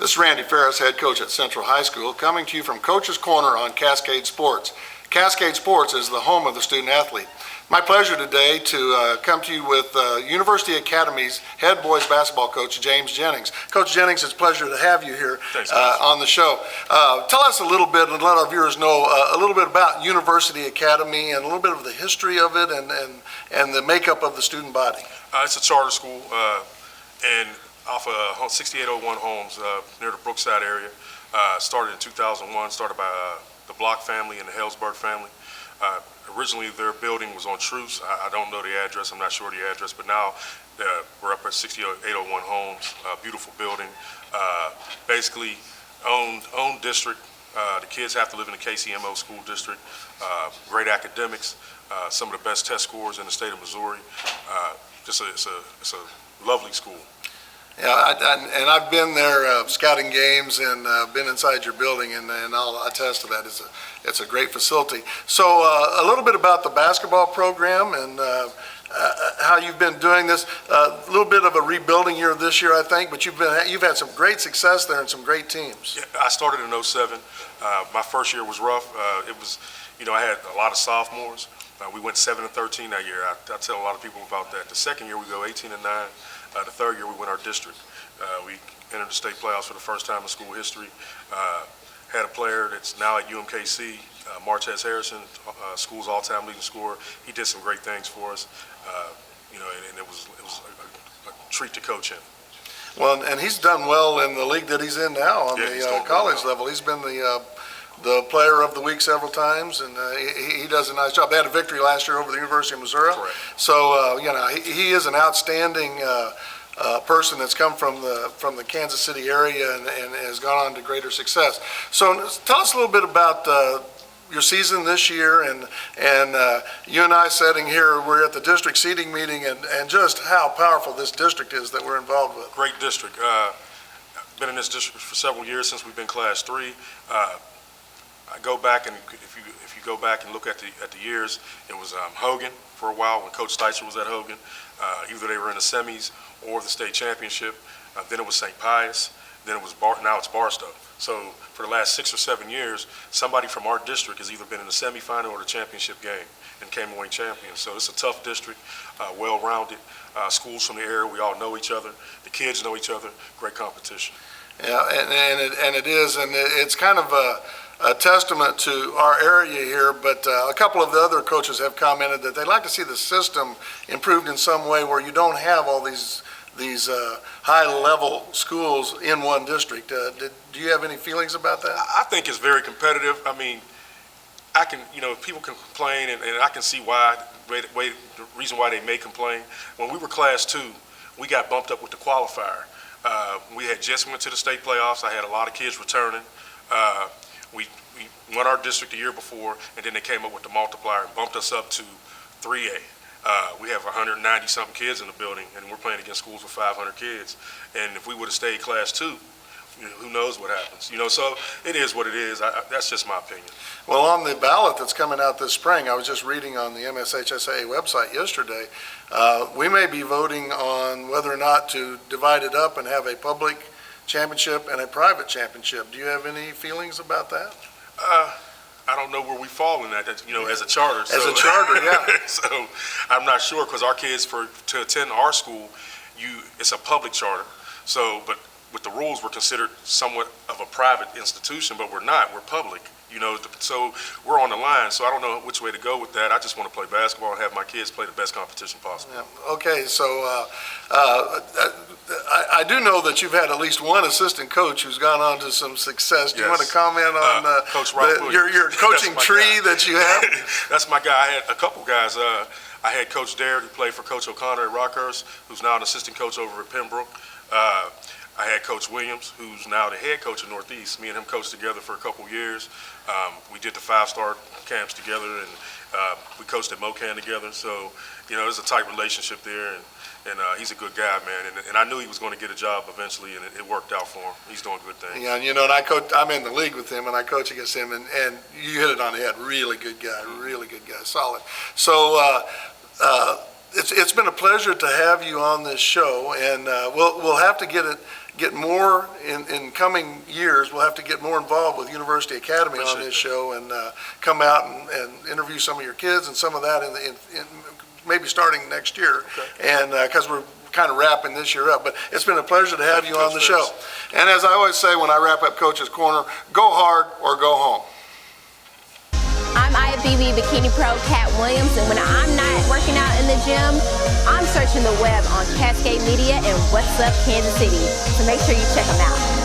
This is Randy Farris, head coach at Central High School, coming to you from Coach's Corner on Cascade Sports. Cascade Sports is the home of the student athlete. My pleasure today to come to you with University Academy's head boys basketball coach, James Jennings. Coach Jennings, it's a pleasure to have you here on the show. Tell us a little bit and let our viewers know a little bit about University Academy and a little bit of the history of it and the makeup of the student body. It's a charter school and off of 6801 Homes near the Brookside area. Started in 2001, started by the Block family and the Hellsberg family. Originally, their building was on Truce. I don't know the address. I'm not sure the address, but now we're up at 6801 Homes, beautiful building. Basically, owned district. The kids have to live in the KCMO school district. Great academics, some of the best test scores in the state of Missouri. It's a lovely school. Yeah, and I've been there scouting games and been inside your building, and I'll attest to that. It's a great facility. So a little bit about the basketball program and how you've been doing this. A little bit of a rebuilding year this year, I think, but you've had some great success there and some great teams. Yeah, I started in 07. My first year was rough. It was, I had a lot of sophomores. We went 7-13 that year. I tell a lot of people about that. The second year we go 18-9. The third year we win our district. We entered the state playoffs for the first time in school history. Had a player that's now at UMKC, Martez Harrison, school's all-time leading scorer. He did some great things for us, and it was a treat to coach him. Well, and he's done well in the league that he's in now on the college level. He's been the player of the week several times, and he does a nice job. They had a victory last year over the University of Missouri. Correct. So he is an outstanding person that's come from the Kansas City area and has gone on to greater success. So tell us a little bit about your season this year, and you and I sitting here, we're at the district seating meeting, and just how powerful this district is that we're involved with. Great district. Been in this district for several years since we've been Class 3. I go back, and if you go back and look at the years, it was Hogan for a while when Coach Sticer was at Hogan. Either they were in the semis or the state championship. Then it was St. Pius. Then it was now it's Barstow. So for the last 6 or 7 years, somebody from our district has either been in the semifinal or the championship game and came away champions. So it's a tough district, well-rounded. Schools from the area, we all know each other. The kids know each other. Great competition. Yeah, and it is, and it's kind of a testament to our area here, but a couple of the other coaches have commented that they'd like to see the system improved in some way where you don't have all these high-level schools in one district. Do you have any feelings about that? I think it's very competitive. I mean, people can complain, and I can see why, the reason why they may complain. When we were Class 2, we got bumped up with the qualifier. We had just went to the state playoffs. I had a lot of kids returning. We won our district the year before, and then they came up with the multiplier and bumped us up to 3A. We have 190-something kids in the building, and we're playing against schools with 500 kids. And if we would have stayed Class 2, who knows what happens? So it is what it is. That's just my opinion. Well, on the ballot that's coming out this spring, I was just reading on the MSHSAA website yesterday, we may be voting on whether or not to divide it up and have a public championship and a private championship. Do you have any feelings about that? I don't know where we fall in that, as a charter. As a charter, yeah. So I'm not sure, because our kids, to attend our school, it's a public charter. So, but with the rules, we're considered somewhat of a private institution, but we're not. We're public. So we're on the line. So I don't know which way to go with that. I just want to play basketball and have my kids play the best competition possible. Yeah. Okay, so I do know that you've had at least one assistant coach who's gone on to some success. Do you want to comment on Coach your coaching tree that you have? That's my guy. I had a couple guys. I had Coach Dare, who played for Coach O'Connor at Rockhurst, who's now an assistant coach over at Pembroke. I had Coach Williams, who's now the head coach of Northeast. Me and him coached together for a couple years. We did the 5-star camps together, and we coached at MoCan together. So, there's a tight relationship there, and he's a good guy, man. And I knew he was going to get a job eventually, and it worked out for him. He's doing good things. Yeah, and I'm in the league with him, and I coach against him, and you hit it on the head. Really good guy, solid. So it's been a pleasure to have you on this show, and we'll have to get get more in coming years. We'll have to get more involved with University Academy on this show and come out and interview some of your kids and some of that in maybe starting next year. Okay. And because we're kind of wrapping this year up. But it's been a pleasure to have you on the show. And as I always say when I wrap up Coach's Corner, go hard or go home. I'm IFBB Bikini Pro Kat Williams, and when I'm not working out in the gym, I'm searching the web on Cascade Media and What's Up Kansas City. So make sure you check them out.